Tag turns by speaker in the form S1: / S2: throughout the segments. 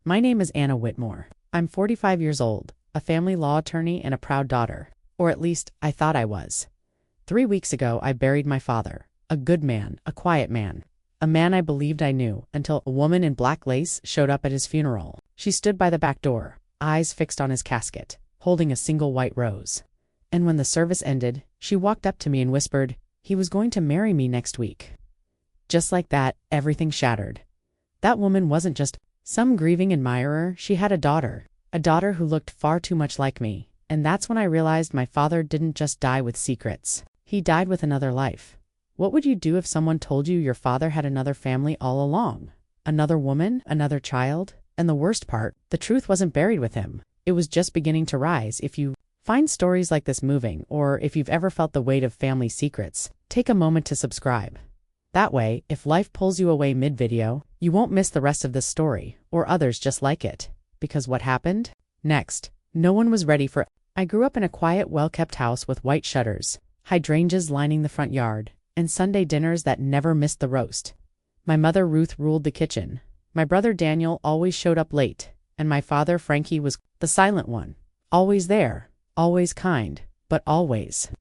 S1: My name is Anna Whitmore. I'm 45 years old, a family law attorney and a proud daughter. Or at least, I thought I was. 3 weeks ago, I buried my father. A good man, a quiet man. A man I believed I knew, until a woman in black lace showed up at his funeral. She stood by the back door, eyes fixed on his casket, holding a single white rose. And when the service ended, she walked up to me and whispered, "He was going to marry me next week." Just like that, everything shattered. That woman wasn't just some grieving admirer, she had a daughter who looked far too much like me. And that's when I realized my father didn't just die with secrets. He died with another life. What would you do if someone told you your father had another family all along? Another woman, another child? And the worst part, the truth wasn't buried with him. It was just beginning to rise. If you find stories like this moving, or if you've ever felt the weight of family secrets, take a moment to subscribe. That way, if life pulls you away mid-video, you won't miss the rest of this story, or others just like it. Because what happened? Next, no one was ready for it. I grew up in a quiet, well-kept house with white shutters, hydrangeas lining the front yard, and Sunday dinners that never missed the roast. My mother Ruth ruled the kitchen. My brother Daniel always showed up late, and my father Frankie was the silent one. Always there, always kind, but always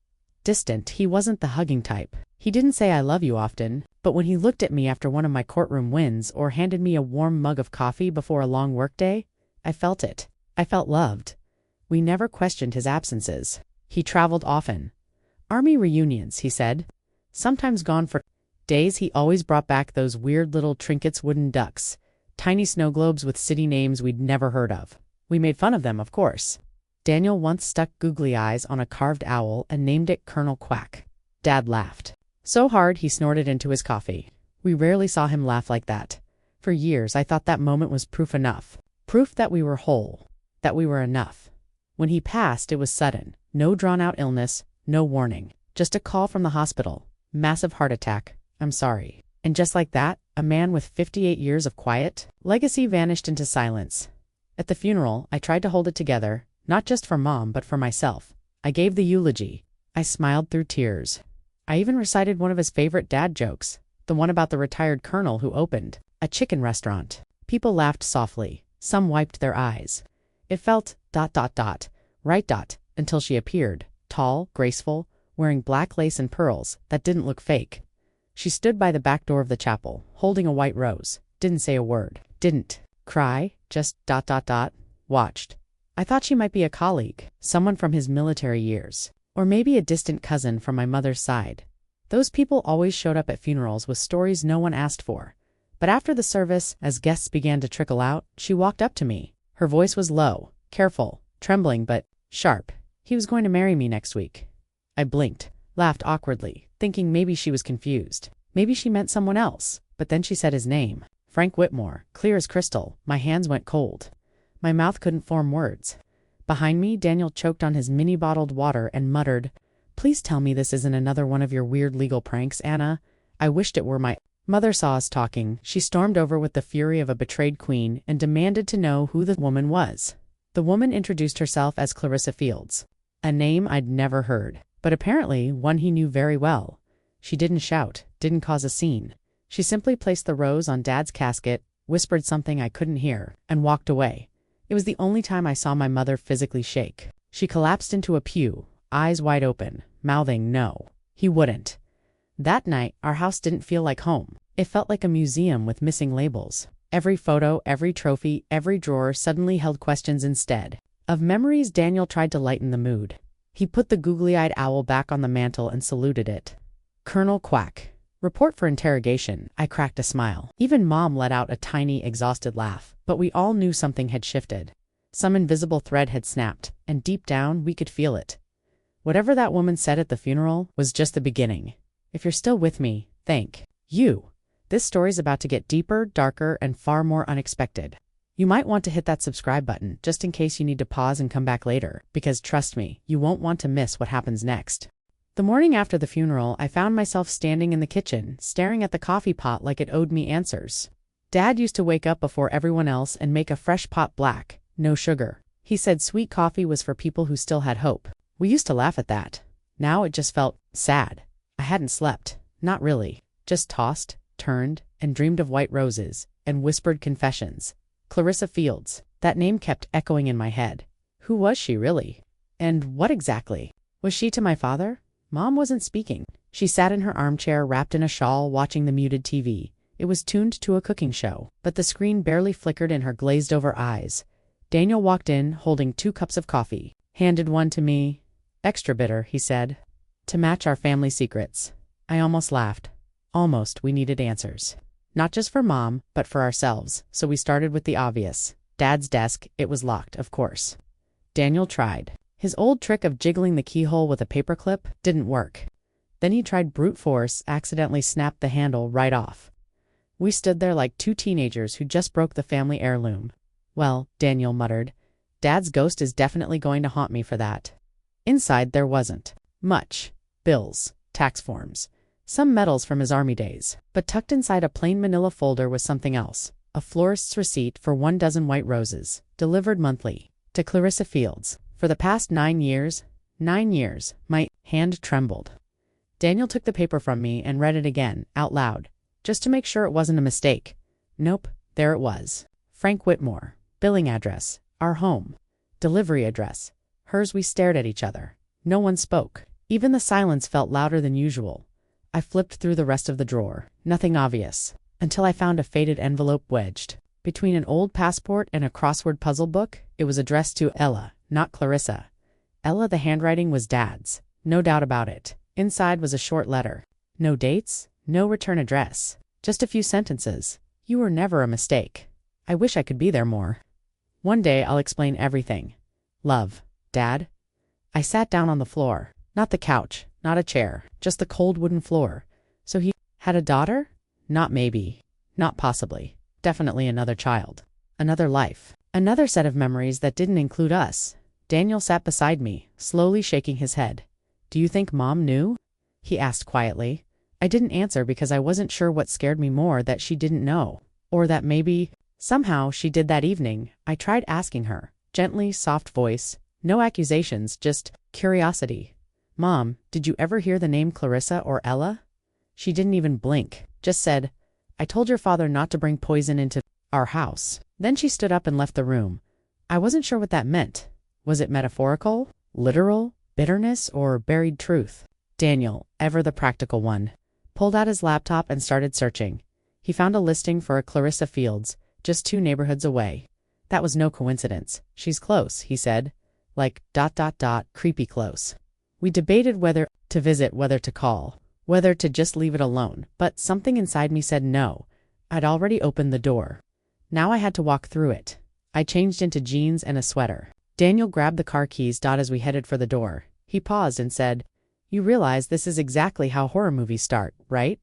S1: distant. He wasn't the hugging type. He didn't say "I love you" often, but when he looked at me after one of my courtroom wins or handed me a warm mug of coffee before a long workday, I felt it. I felt loved. We never questioned his absences. He traveled often. Army reunions, he said. Sometimes gone for days. He always brought back those weird little trinkets, wooden ducks, tiny snow globes with city names we'd never heard of. We made fun of them, of course. Daniel once stuck googly eyes on a carved owl and named it Colonel Quack. Dad laughed so hard he snorted into his coffee. We rarely saw him laugh like that. For years, I thought that moment was proof enough. Proof that we were whole, that we were enough. When he passed, it was sudden. No drawn-out illness, no warning. Just a call from the hospital. Massive heart attack. I'm sorry. And just like that, a man with 58 years of quiet legacy vanished into silence. At the funeral, I tried to hold it together, not just for Mom, but for myself. I gave the eulogy. I smiled through tears. I even recited one of his favorite dad jokes, the one about the retired colonel who opened a chicken restaurant. People laughed softly. Some wiped their eyes. It felt ... right ... until she appeared, tall, graceful, wearing black lace and pearls that didn't look fake. She stood by the back door of the chapel, holding a white rose. Didn't say a word. Didn't cry, just ... watched. I thought she might be a colleague, someone from his military years. Or maybe a distant cousin from my mother's side. Those people always showed up at funerals with stories no one asked for. But after the service, as guests began to trickle out, she walked up to me. Her voice was low, careful, trembling but sharp. "He was going to marry me next week." I blinked, laughed awkwardly, thinking maybe she was confused. Maybe she meant someone else. But then she said his name. Frank Whitmore, clear as crystal. My hands went cold. My mouth couldn't form words. Behind me, Daniel choked on his mini bottled water and muttered, "Please tell me this isn't another one of your weird legal pranks, Anna." I wished it were. My mother saw us talking. She stormed over with the fury of a betrayed queen and demanded to know who the woman was. The woman introduced herself as Clarissa Fields, a name I'd never heard, but apparently one he knew very well. She didn't shout, didn't cause a scene. She simply placed the rose on Dad's casket, whispered something I couldn't hear, and walked away. It was the only time I saw my mother physically shake. She collapsed into a pew, eyes wide open, mouthing no. He wouldn't. That night, our house didn't feel like home. It felt like a museum with missing labels. Every photo, every trophy, every drawer suddenly held questions instead of memories. Daniel tried to lighten the mood. He put the googly-eyed owl back on the mantel and saluted it. "Colonel Quack. Report for interrogation." I cracked a smile. Even Mom let out a tiny, exhausted laugh. But we all knew something had shifted. Some invisible thread had snapped, and deep down, we could feel it. Whatever that woman said at the funeral was just the beginning. If you're still with me, thank you. This story's about to get deeper, darker, and far more unexpected. You might want to hit that subscribe button, just in case you need to pause and come back later, because trust me, you won't want to miss what happens next. The morning after the funeral, I found myself standing in the kitchen, staring at the coffee pot like it owed me answers. Dad used to wake up before everyone else and make a fresh pot black, no sugar. He said sweet coffee was for people who still had hope. We used to laugh at that. Now it just felt sad. I hadn't slept. Not really. Just tossed, turned, and dreamed of white roses, and whispered confessions. Clarissa Fields. That name kept echoing in my head. Who was she really? And what exactly was she to my father? Mom wasn't speaking. She sat in her armchair wrapped in a shawl watching the muted TV. It was tuned to a cooking show, but the screen barely flickered in her glazed-over eyes. Daniel walked in, holding 2 cups of coffee. Handed one to me. Extra bitter, he said. To match our family secrets. I almost laughed. Almost we needed answers. Not just for Mom, but for ourselves, so we started with the obvious. Dad's desk, it was locked, of course. Daniel tried. His old trick of jiggling the keyhole with a paperclip didn't work. Then he tried brute force, accidentally snapped the handle right off. We stood there like 2 teenagers who just broke the family heirloom. Well, Daniel muttered, Dad's ghost is definitely going to haunt me for that. Inside there wasn't much. Bills, tax forms, some medals from his army days. But tucked inside a plain manila folder was something else. A florist's receipt for 12 white roses, delivered monthly, to Clarissa Fields. For the past 9 years, my hand trembled. Daniel took the paper from me and read it again, out loud, just to make sure it wasn't a mistake. Nope, there it was. Frank Whitmore. Billing address. Our home. Delivery address. Hers. We stared at each other. No one spoke. Even the silence felt louder than usual. I flipped through the rest of the drawer. Nothing obvious. Until I found a faded envelope wedged between an old passport and a crossword puzzle book. It was addressed to Ella, not Clarissa. Ella, the handwriting was Dad's. No doubt about it. Inside was a short letter. No dates, no return address. Just a few sentences. You were never a mistake. I wish I could be there more. One day I'll explain everything. Love, Dad. I sat down on the floor. Not the couch, not a chair, just the cold wooden floor. So he had a daughter? Not maybe. Not possibly. Definitely another child. Another life. Another set of memories that didn't include us. Daniel sat beside me, slowly shaking his head. Do you think Mom knew? He asked quietly. I didn't answer because I wasn't sure what scared me more, that she didn't know. Or that maybe, somehow, she did that evening. I tried asking her. Gently, soft voice. No accusations, just curiosity. Mom, did you ever hear the name Clarissa or Ella? She didn't even blink. Just said, I told your father not to bring poison into our house. Then she stood up and left the room. I wasn't sure what that meant. Was it metaphorical? Literal? Bitterness or buried truth? Daniel, ever the practical one, pulled out his laptop and started searching. He found a listing for a Clarissa Fields, just 2 neighborhoods away. That was no coincidence. She's close, he said. Like, creepy close. We debated whether to visit, whether to call, whether to just leave it alone, but something inside me said no. I'd already opened the door. Now I had to walk through it. I changed into jeans and a sweater. Daniel grabbed the car keys as we headed for the door. He paused and said, You realize this is exactly how horror movies start, right?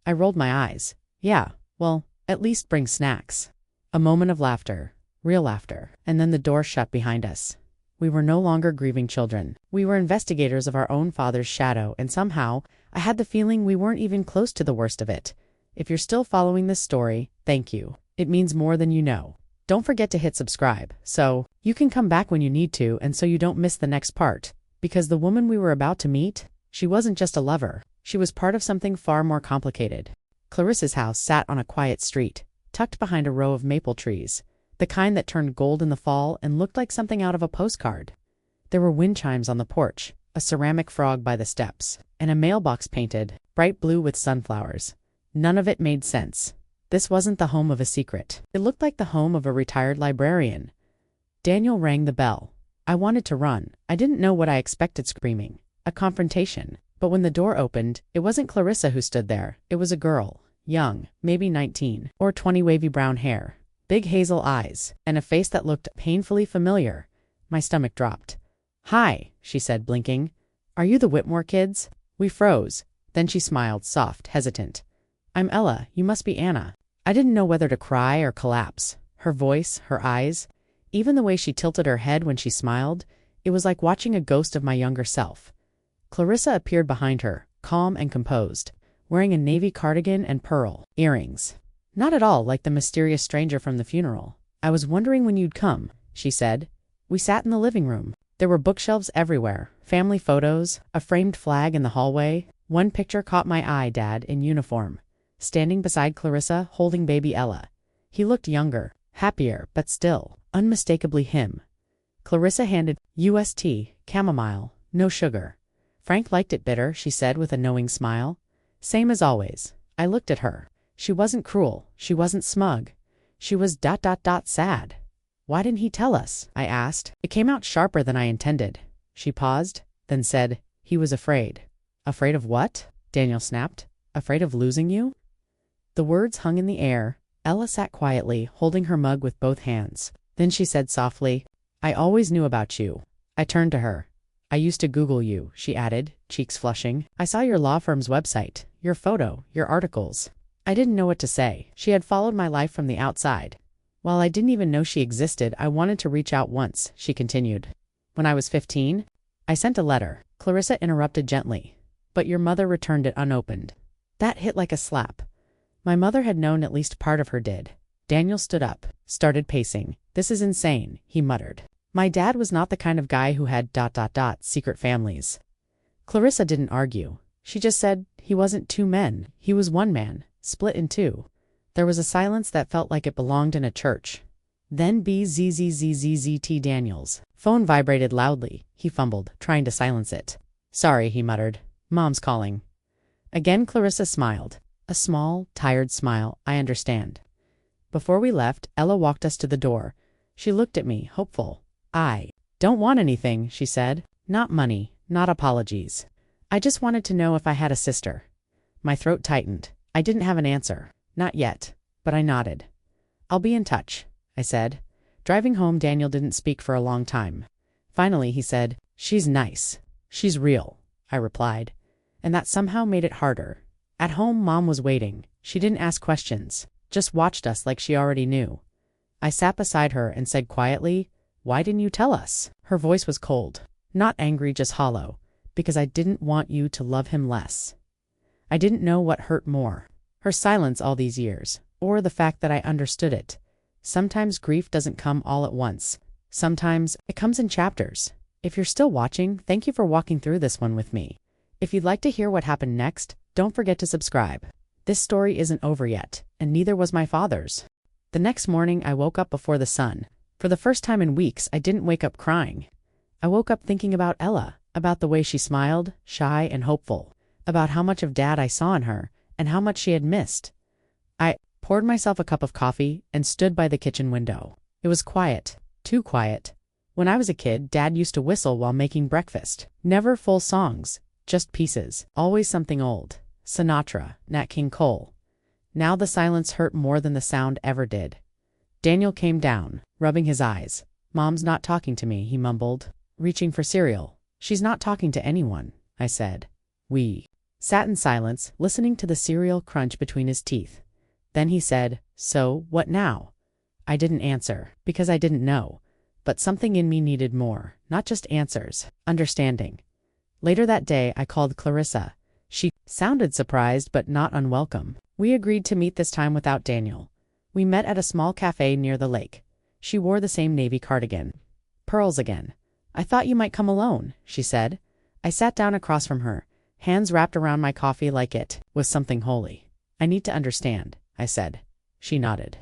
S1: I rolled my eyes. Yeah, well, at least bring snacks. A moment of laughter, real laughter, and then the door shut behind us. We were no longer grieving children. We were investigators of our own father's shadow, and somehow, I had the feeling we weren't even close to the worst of it. If you're still following this story, thank you. It means more than you know. Don't forget to hit subscribe, so you can come back when you need to and so you don't miss the next part. Because the woman we were about to meet, she wasn't just a lover. She was part of something far more complicated. Clarissa's house sat on a quiet street, tucked behind a row of maple trees, the kind that turned gold in the fall and looked like something out of a postcard. There were wind chimes on the porch, a ceramic frog by the steps, and a mailbox painted bright blue with sunflowers. None of it made sense. This wasn't the home of a secret. It looked like the home of a retired librarian. Daniel rang the bell. I wanted to run. I didn't know what I expected screaming. A confrontation. But when the door opened, it wasn't Clarissa who stood there. It was a girl. Young, maybe 19, or 20, wavy brown hair, big hazel eyes, and a face that looked painfully familiar. My stomach dropped. Hi, she said, blinking. Are you the Whitmore kids? We froze. Then she smiled, soft, hesitant. I'm Ella. You must be Anna. I didn't know whether to cry or collapse. Her voice, her eyes, even the way she tilted her head when she smiled, it was like watching a ghost of my younger self. Clarissa appeared behind her, calm and composed, wearing a navy cardigan and pearl earrings. Not at all like the mysterious stranger from the funeral. I was wondering when you'd come, she said. We sat in the living room. There were bookshelves everywhere, family photos, a framed flag in the hallway. One picture caught my eye, Dad, in uniform, standing beside Clarissa, holding baby Ella. He looked younger, Happier, but still, unmistakably him. Clarissa handed UST, chamomile, no sugar. Frank liked it bitter, she said with a knowing smile. Same as always. I looked at her. She wasn't cruel. She wasn't smug. She was ... sad. Why didn't he tell us? I asked. It came out sharper than I intended. She paused, then said, he was afraid. Afraid of what? Daniel snapped. Afraid of losing you? The words hung in the air. Ella sat quietly, holding her mug with both hands. Then she said softly, I always knew about you. I turned to her. I used to Google you, she added, cheeks flushing. I saw your law firm's website, your photo, your articles. I didn't know what to say. She had followed my life from the outside. While I didn't even know she existed, I wanted to reach out once, she continued. When I was 15, I sent a letter. Clarissa interrupted gently. But your mother returned it unopened. That hit like a slap. My mother had known at least part of her did. Daniel stood up, started pacing. This is insane, he muttered. My dad was not the kind of guy who had ... secret families. Clarissa didn't argue. She just said, he wasn't two men, he was one man, split in two. There was a silence that felt like it belonged in a church. Then BZZZZZT Daniels' phone vibrated loudly. He fumbled, trying to silence it. Sorry, he muttered. Mom's calling. Again Clarissa smiled. A small, tired smile, I understand. Before we left, Ella walked us to the door. She looked at me, hopeful. I don't want anything, she said. Not money, not apologies. I just wanted to know if I had a sister. My throat tightened. I didn't have an answer. Not yet, but I nodded. I'll be in touch, I said. Driving home, Daniel didn't speak for a long time. Finally, he said, she's nice. She's real, I replied. And that somehow made it harder. At home, Mom was waiting. She didn't ask questions, just watched us like she already knew. I sat beside her and said quietly, why didn't you tell us? Her voice was cold, not angry, just hollow, because I didn't want you to love him less. I didn't know what hurt more, her silence all these years, or the fact that I understood it. Sometimes grief doesn't come all at once. Sometimes it comes in chapters. If you're still watching, thank you for walking through this one with me. If you'd like to hear what happened next, don't forget to subscribe. This story isn't over yet, and neither was my father's. The next morning, I woke up before the sun. For the first time in weeks, I didn't wake up crying. I woke up thinking about Ella, about the way she smiled, shy and hopeful, about how much of Dad I saw in her, and how much she had missed. I poured myself a cup of coffee and stood by the kitchen window. It was quiet, too quiet. When I was a kid, Dad used to whistle while making breakfast. Never full songs, just pieces, always something old. Sinatra, Nat King Cole. Now the silence hurt more than the sound ever did. Daniel came down, rubbing his eyes. Mom's not talking to me, he mumbled, reaching for cereal. She's not talking to anyone, I said. We sat in silence, listening to the cereal crunch between his teeth. Then he said, so, what now? I didn't answer, because I didn't know. But something in me needed more, not just answers, understanding. Later that day, I called Clarissa. She sounded surprised but not unwelcome. We agreed to meet this time without Daniel. We met at a small cafe near the lake. She wore the same navy cardigan. Pearls again. I thought you might come alone, she said. I sat down across from her, hands wrapped around my coffee like it was something holy. I need to understand, I said. She nodded.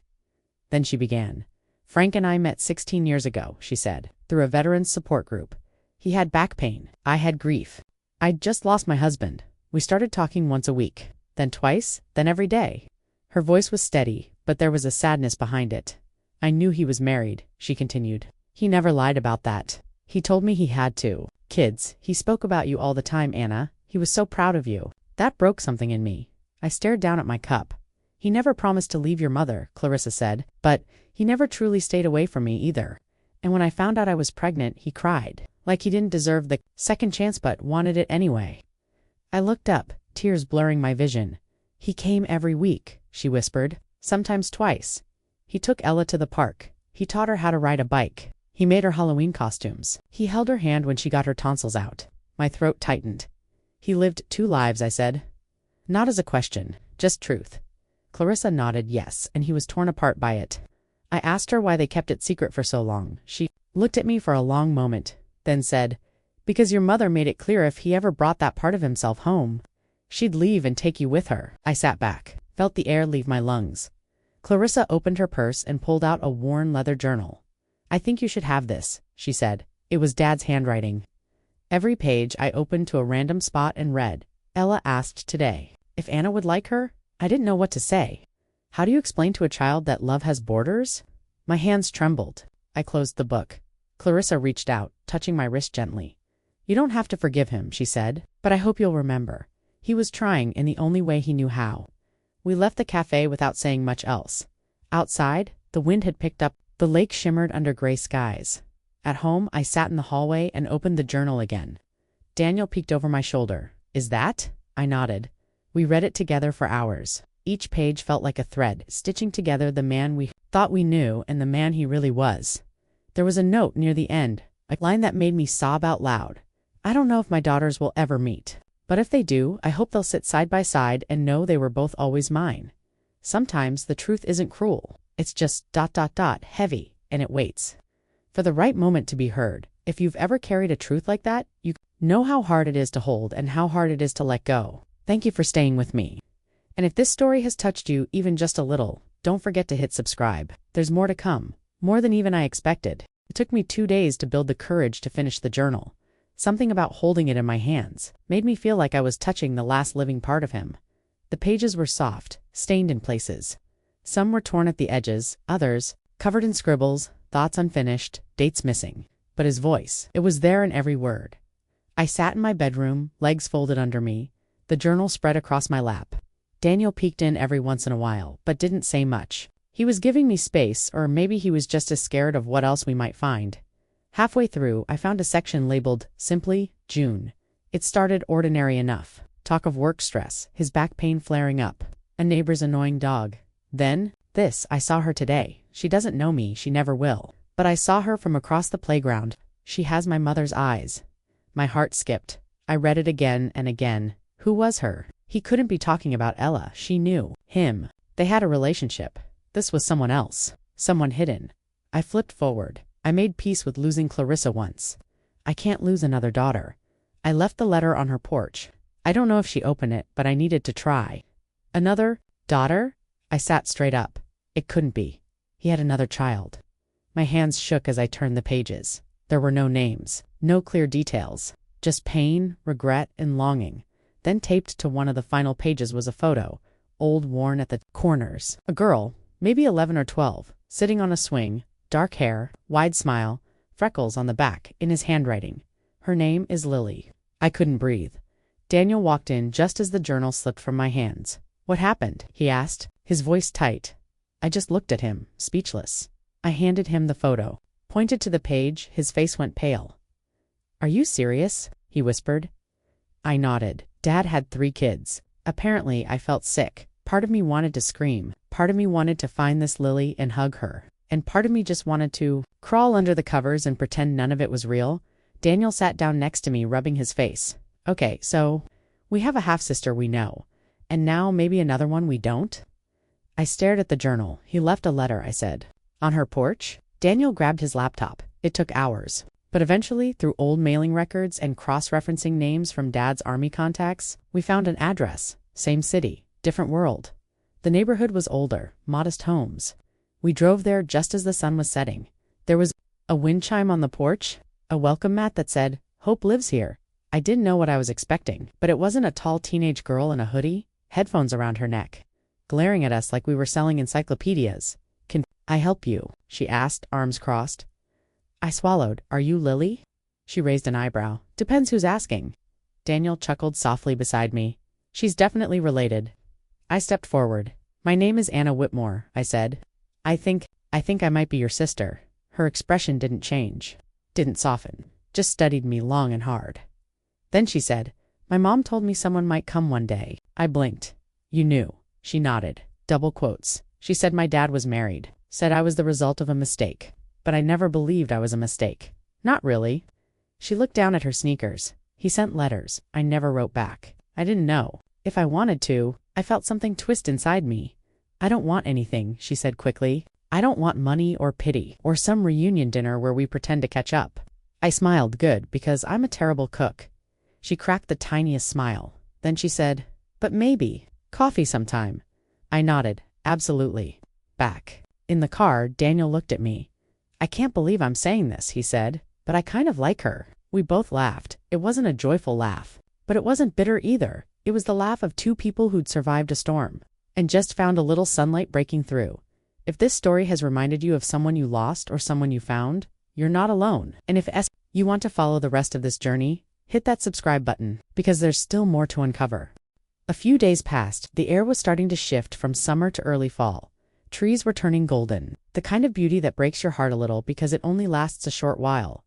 S1: Then she began. Frank and I met 16 years ago, she said, through a veterans support group. He had back pain. I had grief. I'd just lost my husband. We started talking once a week, then twice, then every day. Her voice was steady, but there was a sadness behind it. I knew he was married, she continued. He never lied about that. He told me he had to. Kids, he spoke about you all the time, Anna. He was so proud of you. That broke something in me. I stared down at my cup. He never promised to leave your mother, Clarissa said, but he never truly stayed away from me either. And when I found out I was pregnant, he cried, like he didn't deserve the second chance but wanted it anyway. I looked up, tears blurring my vision. He came every week, she whispered, sometimes twice. He took Ella to the park. He taught her how to ride a bike. He made her Halloween costumes. He held her hand when she got her tonsils out. My throat tightened. He lived 2 lives, I said. Not as a question, just truth. Clarissa nodded yes, and he was torn apart by it. I asked her why they kept it secret for so long. She looked at me for a long moment, then said, because your mother made it clear if he ever brought that part of himself home, she'd leave and take you with her. I sat back, felt the air leave my lungs. Clarissa opened her purse and pulled out a worn leather journal. "I think you should have this," she said. It was Dad's handwriting. Every page I opened to a random spot and read, "Ella asked today if Anna would like her." I didn't know what to say. How do you explain to a child that love has borders? My hands trembled. I closed the book. Clarissa reached out, touching my wrist gently. "You don't have to forgive him," she said, "but I hope you'll remember. He was trying in the only way he knew how." We left the cafe without saying much else. Outside, the wind had picked up. The lake shimmered under gray skies. At home, I sat in the hallway and opened the journal again. Daniel peeked over my shoulder. "Is that?" I nodded. We read it together for hours. Each page felt like a thread, stitching together the man we thought we knew and the man he really was. There was a note near the end, a line that made me sob out loud. "I don't know if my daughters will ever meet. But if they do, I hope they'll sit side by side and know they were both always mine. Sometimes the truth isn't cruel. It's just ... heavy, and it waits for the right moment to be heard. If you've ever carried a truth like that, you know how hard it is to hold and how hard it is to let go. Thank you for staying with me. And if this story has touched you even just a little, don't forget to hit subscribe. There's more to come, more than even I expected. It took me 2 days to build the courage to finish the journal. Something about holding it in my hands made me feel like I was touching the last living part of him. The pages were soft, stained in places. Some were torn at the edges, others covered in scribbles, thoughts unfinished, dates missing. But his voice, it was there in every word. I sat in my bedroom, legs folded under me, the journal spread across my lap. Daniel peeked in every once in a while, but didn't say much. He was giving me space, or maybe he was just as scared of what else we might find. Halfway through, I found a section labeled, simply, June. It started ordinary enough. Talk of work stress, his back pain flaring up, a neighbor's annoying dog. Then, this, I saw her today. She doesn't know me, she never will. But I saw her from across the playground. She has my mother's eyes. My heart skipped. I read it again and again. Who was her? He couldn't be talking about Ella. She knew him. They had a relationship. This was someone else. Someone hidden. I flipped forward. I made peace with losing Clarissa once. I can't lose another daughter. I left the letter on her porch. I don't know if she opened it, but I needed to try. Another daughter? I sat straight up. It couldn't be. He had another child. My hands shook as I turned the pages. There were no names, no clear details, just pain, regret, and longing. Then taped to one of the final pages was a photo, old, worn at the corners. A girl, maybe 11 or 12, sitting on a swing, dark hair, wide smile, freckles on the back, in his handwriting. Her name is Lily. I couldn't breathe. Daniel walked in just as the journal slipped from my hands. "What happened?" he asked, his voice tight. I just looked at him, speechless. I handed him the photo, pointed to the page, his face went pale. "Are you serious?" he whispered. I nodded. Dad had 3 kids. Apparently, I felt sick. Part of me wanted to scream. Part of me wanted to find this Lily and hug her. And part of me just wanted to crawl under the covers and pretend none of it was real. Daniel sat down next to me, rubbing his face. "Okay, so we have a half-sister we know. And now maybe another one we don't?" I stared at the journal. "He left a letter," I said. "On her porch?" Daniel grabbed his laptop. It took hours. But eventually, through old mailing records and cross-referencing names from Dad's army contacts, we found an address. Same city, different world. The neighborhood was older, modest homes. We drove there just as the sun was setting. There was a wind chime on the porch, a welcome mat that said, "Hope lives here." I didn't know what I was expecting, but it wasn't a tall teenage girl in a hoodie, headphones around her neck, glaring at us like we were selling encyclopedias. "Can I help you?" she asked, arms crossed. I swallowed. "Are you Lily?" She raised an eyebrow. "Depends who's asking." Daniel chuckled softly beside me. "She's definitely related." I stepped forward. "My name is Anna Whitmore," I said. I think I might be your sister." Her expression didn't change, didn't soften, just studied me long and hard. Then she said, "My mom told me someone might come one day." I blinked. "You knew?" She nodded. Double quotes. She said my dad was married, said I was the result of a mistake. But I never believed I was a mistake. Not really. She looked down at her sneakers. "He sent letters. I never wrote back. I didn't know. If I wanted to." I felt something twist inside me. "I don't want anything," she said quickly. "I don't want money or pity or some reunion dinner where we pretend to catch up." I smiled, good, because I'm a terrible cook. She cracked the tiniest smile. Then she said, "But maybe coffee sometime." I nodded. "Absolutely." Back in the car, Daniel looked at me. "I can't believe I'm saying this," he said, "but I kind of like her." We both laughed. It wasn't a joyful laugh, but it wasn't bitter either. It was the laugh of two people who'd survived a storm and just found a little sunlight breaking through. If this story has reminded you of someone you lost or someone you found, you're not alone. And if you want to follow the rest of this journey, hit that subscribe button, because there's still more to uncover. A few days passed. The air was starting to shift from summer to early fall. Trees were turning golden, the kind of beauty that breaks your heart a little because it only lasts a short while.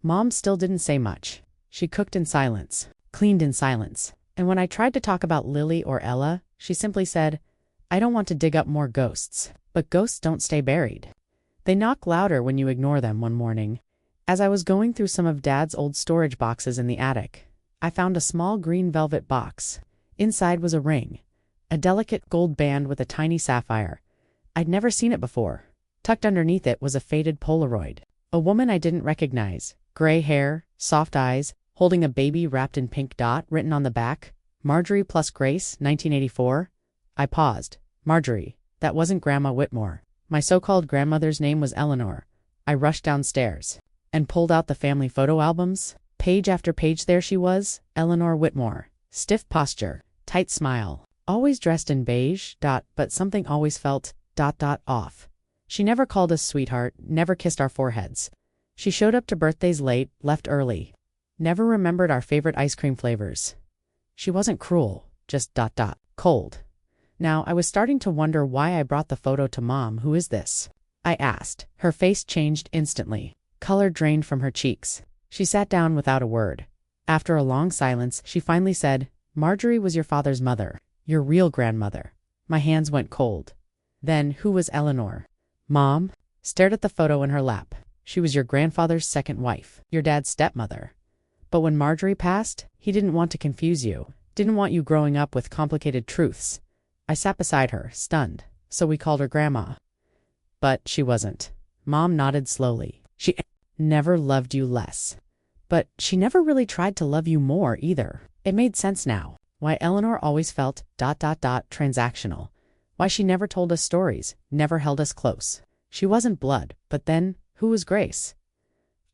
S1: Mom still didn't say much. She cooked in silence, cleaned in silence, and when I tried to talk about Lily or Ella, she simply said, "I don't want to dig up more ghosts." But ghosts don't stay buried. They knock louder when you ignore them. One morning, as I was going through some of Dad's old storage boxes in the attic, I found a small green velvet box. Inside was a ring, a delicate gold band with a tiny sapphire. I'd never seen it before. Tucked underneath it was a faded Polaroid. A woman I didn't recognize, gray hair, soft eyes, holding a baby wrapped in pink dot, written on the back, "Marjorie plus Grace, 1984. I paused. Marjorie. That wasn't Grandma Whitmore. My so-called grandmother's name was Eleanor. I rushed downstairs and pulled out the family photo albums. Page after page there she was, Eleanor Whitmore. Stiff posture, tight smile, always dressed in beige, but something always felt, off. She never called us sweetheart, never kissed our foreheads. She showed up to birthdays late, left early. Never remembered our favorite ice cream flavors. She wasn't cruel, just cold. Now, I was starting to wonder why I brought the photo to Mom. "Who is this?" I asked. Her face changed instantly. Color drained from her cheeks. She sat down without a word. After a long silence, she finally said, "Marjorie was your father's mother, your real grandmother." My hands went cold. Then, who was Eleanor? Mom stared at the photo in her lap. "She was your grandfather's second wife, your dad's stepmother. But when Marjorie passed, he didn't want to confuse you, didn't want you growing up with complicated truths." I sat beside her, stunned. "So we called her Grandma." But she wasn't. Mom nodded slowly. "She never loved you less. But she never really tried to love you more either." It made sense now. Why Eleanor always felt transactional. Why she never told us stories, never held us close. She wasn't blood, but then, who was Grace?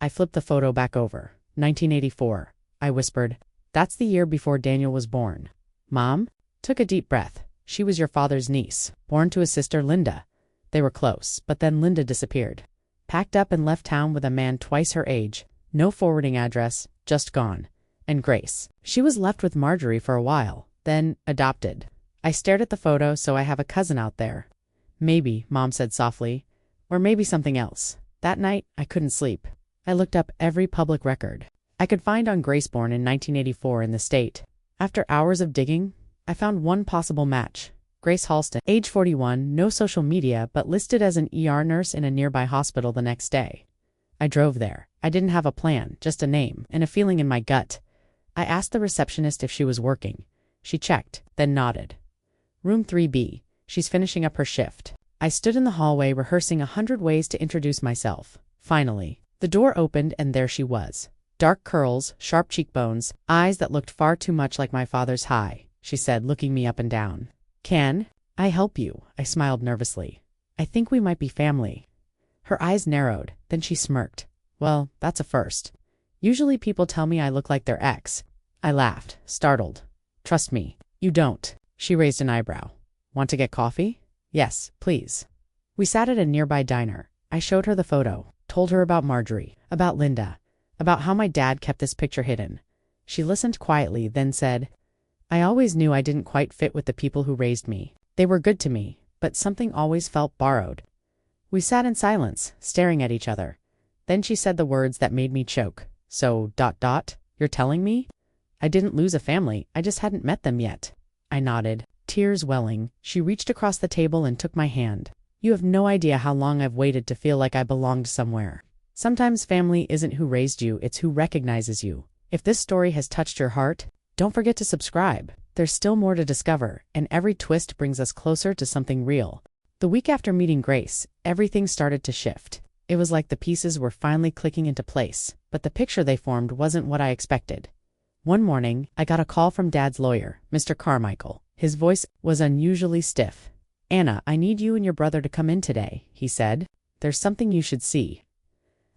S1: I flipped the photo back over. 1984. I whispered, "That's the year before Daniel was born." Mom took a deep breath. "She was your father's niece, born to his sister Linda. They were close, but then Linda disappeared. Packed up and left town with a man twice her age. No forwarding address, just gone. And Grace. She was left with Marjorie for a while, then adopted." I stared at the photo. "So I have a cousin out there." "Maybe," Mom said softly. "Or maybe something else." That night, I couldn't sleep. I looked up every public record I could find on Grace born in 1984 in the state. After hours of digging, I found one possible match. Grace Halston, age 41, no social media, but listed as an ER nurse in a nearby hospital the next day. I drove there. I didn't have a plan, just a name, and a feeling in my gut. I asked the receptionist if she was working. She checked, then nodded. "Room 3B. She's finishing up her shift." I stood in the hallway rehearsing 100 ways to introduce myself. Finally, the door opened and there she was. Dark curls, sharp cheekbones, eyes that looked far too much like my father's. "Hi," she said, looking me up and down. "Can I help you?" I smiled nervously. "I think we might be family." Her eyes narrowed, then she smirked. "Well, that's a first. Usually people tell me I look like their ex." I laughed, startled. "Trust me, you don't." She raised an eyebrow. "Want to get coffee?" "Yes, please." We sat at a nearby diner. I showed her the photo, told her about Marjorie, about Linda, about how my dad kept this picture hidden. She listened quietly, then said, "I always knew I didn't quite fit with the people who raised me. They were good to me, but something always felt borrowed." We sat in silence, staring at each other. Then she said the words that made me choke. "So, you're telling me?" "I didn't lose a family, I just hadn't met them yet." I nodded, tears welling. She reached across the table and took my hand. "You have no idea how long I've waited to feel like I belonged somewhere. Sometimes family isn't who raised you, it's who recognizes you." If this story has touched your heart, don't forget to subscribe. There's still more to discover, and every twist brings us closer to something real. The week after meeting Grace, everything started to shift. It was like the pieces were finally clicking into place, but the picture they formed wasn't what I expected. One morning, I got a call from Dad's lawyer, Mr. Carmichael. His voice was unusually stiff. "Anna, I need you and your brother to come in today," he said. "There's something you should see."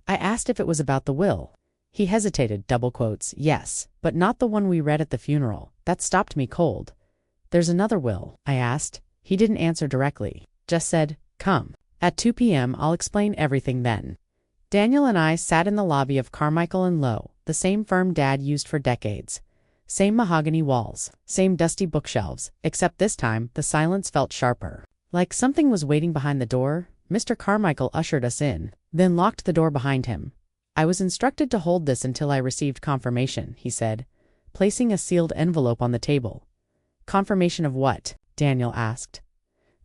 S1: I asked if it was about the will. He hesitated, double quotes, "Yes, but not the one we read at the funeral. That stopped me cold." "There's another will?" I asked. He didn't answer directly, just said, "Come. At 2 p.m. I'll explain everything then." Daniel and I sat in the lobby of Carmichael & Lowe, the same firm Dad used for decades. Same mahogany walls, same dusty bookshelves, except this time the silence felt sharper. Like something was waiting behind the door. Mr. Carmichael ushered us in, then locked the door behind him. "I was instructed to hold this until I received confirmation," he said, placing a sealed envelope on the table. "Confirmation of what?" Daniel asked.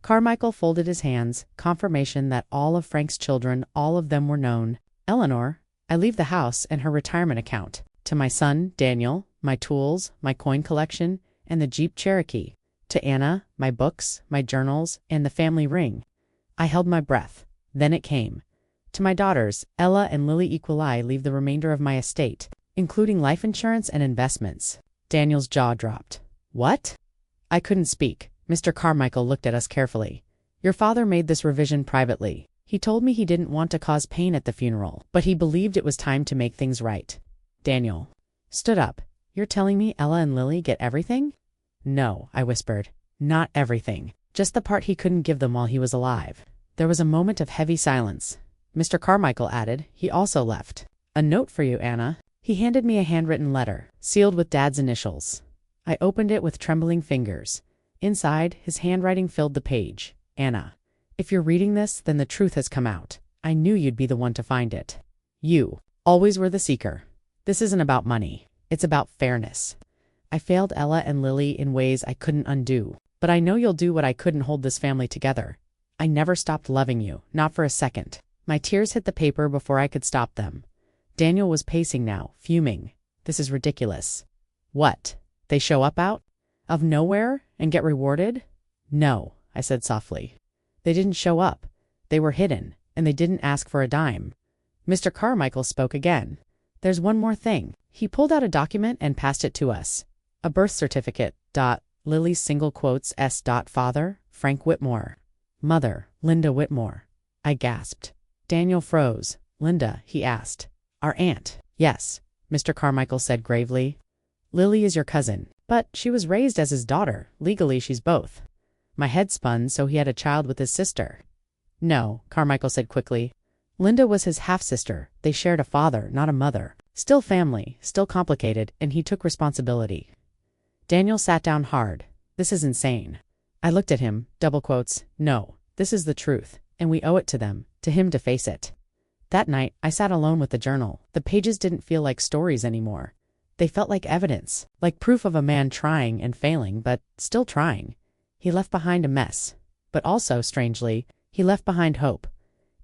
S1: Carmichael folded his hands. "Confirmation that all of Frank's children, all of them were known. Eleanor, I leave the house and her retirement account. To my son, Daniel, my tools, my coin collection, and the Jeep Cherokee. To Anna, my books, my journals, and the family ring." I held my breath. Then it came. "To my daughters, Ella and Lily Equali, leave the remainder of my estate, including life insurance and investments." Daniel's jaw dropped. "What?" I couldn't speak. Mr. Carmichael looked at us carefully. "Your father made this revision privately. He told me he didn't want to cause pain at the funeral, but he believed it was time to make things right." Daniel stood up. "You're telling me Ella and Lily get everything?" "No," I whispered. "Not everything. Just the part he couldn't give them while he was alive." There was a moment of heavy silence. Mr. Carmichael added, "He also left a note for you, Anna." He handed me a handwritten letter, sealed with Dad's initials. I opened it with trembling fingers. Inside, his handwriting filled the page. "Anna, if you're reading this, then the truth has come out. I knew you'd be the one to find it. You always were the seeker. This isn't about money. It's about fairness. I failed Ella and Lily in ways I couldn't undo, but I know you'll do what I couldn't hold this family together. I never stopped loving you, not for a second." My tears hit the paper before I could stop them. Daniel was pacing now, fuming. "This is ridiculous." "What? They show up out of nowhere and get rewarded?" "No," I said softly. "They didn't show up. They were hidden, and they didn't ask for a dime." Mr. Carmichael spoke again. "There's one more thing." He pulled out a document and passed it to us. "A birth certificate. Lily's single quotes S. Father, Frank Whitmore. Mother, Linda Whitmore." I gasped. Daniel froze. "Linda?" he asked. "Our aunt." "Yes," Mr. Carmichael said gravely. "Lily is your cousin, but she was raised as his daughter. Legally, she's both." My head spun, so he had a child with his sister. "No," Carmichael said quickly. "Linda was his half-sister. They shared a father, not a mother. Still family, still complicated, and he took responsibility." Daniel sat down hard. "This is insane." I looked at him, double quotes. "No, this is the truth, and we owe it to them, to him to face it." That night, I sat alone with the journal. The pages didn't feel like stories anymore. They felt like evidence, like proof of a man trying and failing, but still trying. He left behind a mess. But also, strangely, he left behind hope.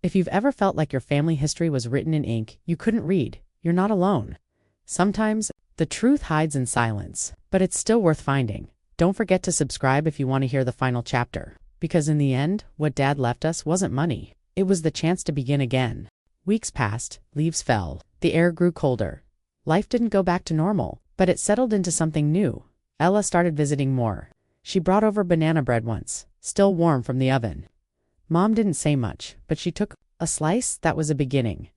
S1: If you've ever felt like your family history was written in ink you couldn't read, you're not alone. Sometimes, the truth hides in silence, but it's still worth finding. Don't forget to subscribe if you want to hear the final chapter. Because in the end, what Dad left us wasn't money. It was the chance to begin again. Weeks passed, leaves fell, the air grew colder. Life didn't go back to normal, but it settled into something new. Ella started visiting more. She brought over banana bread once, still warm from the oven. Mom didn't say much, but she took a slice. That was a beginning.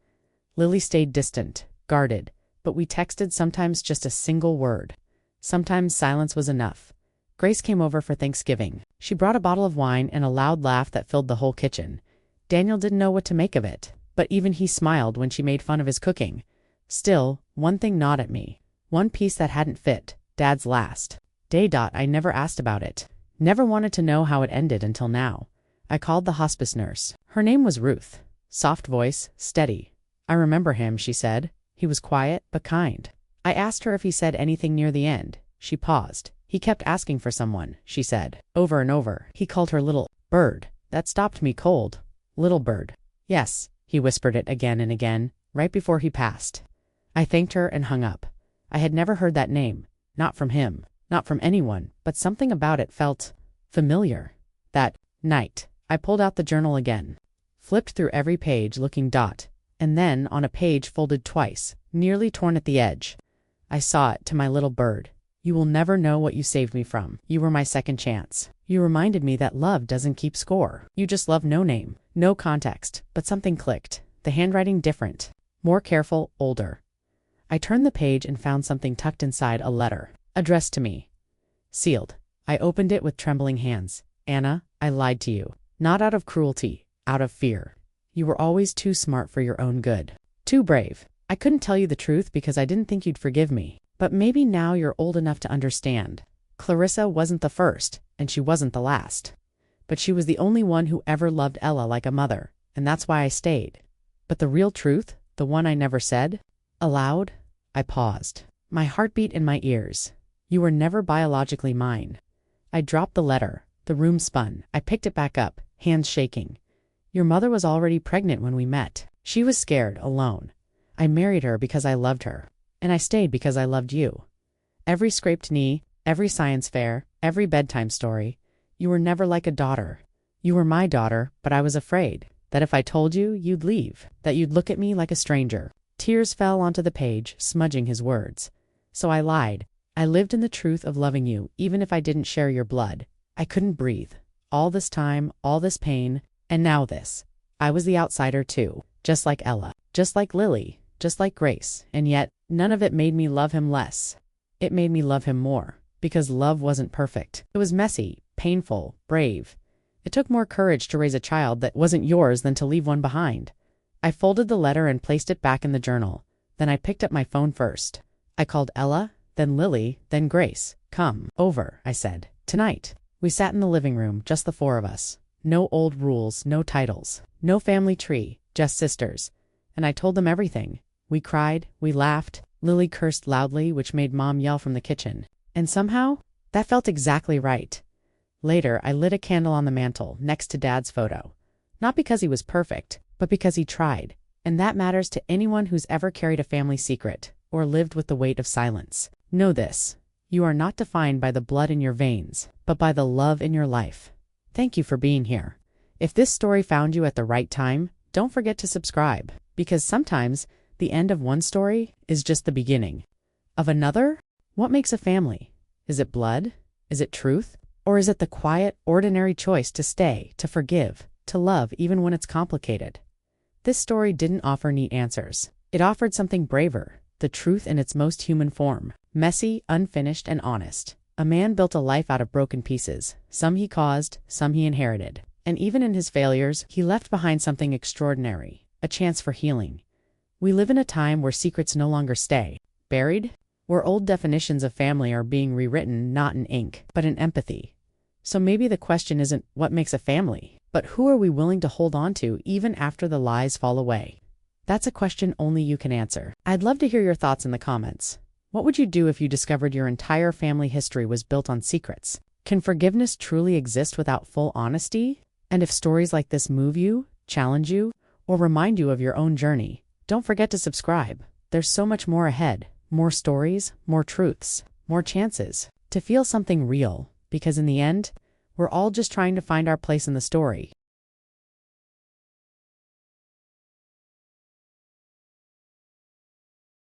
S1: Lily stayed distant, guarded, but we texted, sometimes just a single word. Sometimes silence was enough. Grace came over for Thanksgiving. She brought a bottle of wine and a loud laugh that filled the whole kitchen. Daniel didn't know what to make of it, but even he smiled when she made fun of his cooking. Still, one thing gnawed at me. One piece that hadn't fit, Dad's last day. I never asked about it. Never wanted to know how it ended until now. I called the hospice nurse. Her name was Ruth. Soft voice, steady. "I remember him," she said. "He was quiet, but kind." I asked her if he said anything near the end. She paused. "He kept asking for someone," she said, over and over. "He called her Little Bird. That stopped me cold. Little Bird." "Yes," he whispered it again and again, right before he passed. I thanked her and hung up. I had never heard that name. Not from him. Not from anyone, but something about it felt familiar. That night, I pulled out the journal again. Flipped through every page looking and then on a page folded twice, nearly torn at the edge. I saw it. "To my little bird. You will never know what you saved me from. You were my second chance. You reminded me that love doesn't keep score. You just love no name, no context, but something clicked. The handwriting different, more careful, older. I turned the page and found something tucked inside a letter, addressed to me. Sealed. I opened it with trembling hands. Anna, I lied to you. Not out of cruelty, out of fear. You were always too smart for your own good. Too brave. I couldn't tell you the truth because I didn't think you'd forgive me. But maybe now you're old enough to understand. Clarissa wasn't the first, and she wasn't the last. But she was the only one who ever loved Ella like a mother, and that's why I stayed. But the real truth, the one I never said, aloud, I paused, my heartbeat in my ears. You were never biologically mine. I dropped the letter. The room spun. I picked it back up, hands shaking. Your mother was already pregnant when we met. She was scared, alone. I married her because I loved her. And I stayed because I loved you. Every scraped knee, every science fair, every bedtime story. You were never like a daughter. You were my daughter, but I was afraid that if I told you, you'd leave, that you'd look at me like a stranger. Tears fell onto the page, smudging his words. So I lied. I lived in the truth of loving you, even if I didn't share your blood. I couldn't breathe. All this time, all this pain, and now this. I was the outsider too, just like Ella, just like Lily, just like Grace, and yet none of it made me love him less. It made me love him more, because love wasn't perfect. It was messy, painful, brave. It took more courage to raise a child that wasn't yours than to leave one behind. I folded the letter and placed it back in the journal. Then I picked up my phone first. I called Ella, then Lily, then Grace. Come over, I said. Tonight. We sat in the living room, just the four of us. No old rules, no titles, no family tree, just sisters. And I told them everything. We cried, we laughed. Lily cursed loudly, which made Mom yell from the kitchen. And somehow, that felt exactly right. Later, I lit a candle on the mantel, next to Dad's photo. Not because he was perfect, but because he tried. And that matters to anyone who's ever carried a family secret, or lived with the weight of silence. Know this. You are not defined by the blood in your veins, but by the love in your life. Thank you for being here. If this story found you at the right time, don't forget to subscribe, because sometimes the end of one story is just the beginning of another. What makes a family? Is it blood? Is it truth? Or is it the quiet, ordinary choice to stay, to forgive, to love even when it's complicated? This story didn't offer neat answers. It offered something braver, the truth in its most human form. Messy, unfinished, and honest. A man built a life out of broken pieces. Some he caused, some he inherited. And even in his failures, he left behind something extraordinary, a chance for healing. We live in a time where secrets no longer stay buried, where old definitions of family are being rewritten not in ink, but in empathy. So maybe the question isn't what makes a family, but who are we willing to hold on to even after the lies fall away? That's a question only you can answer. I'd love to hear your thoughts in the comments. What would you do if you discovered your entire family history was built on secrets? Can forgiveness truly exist without full honesty? And if stories like this move you, challenge you, or remind you of your own journey, don't forget to subscribe. There's so much more ahead. More stories, more truths, more chances to feel something real, because in the end, we're all just trying to find our place in the story.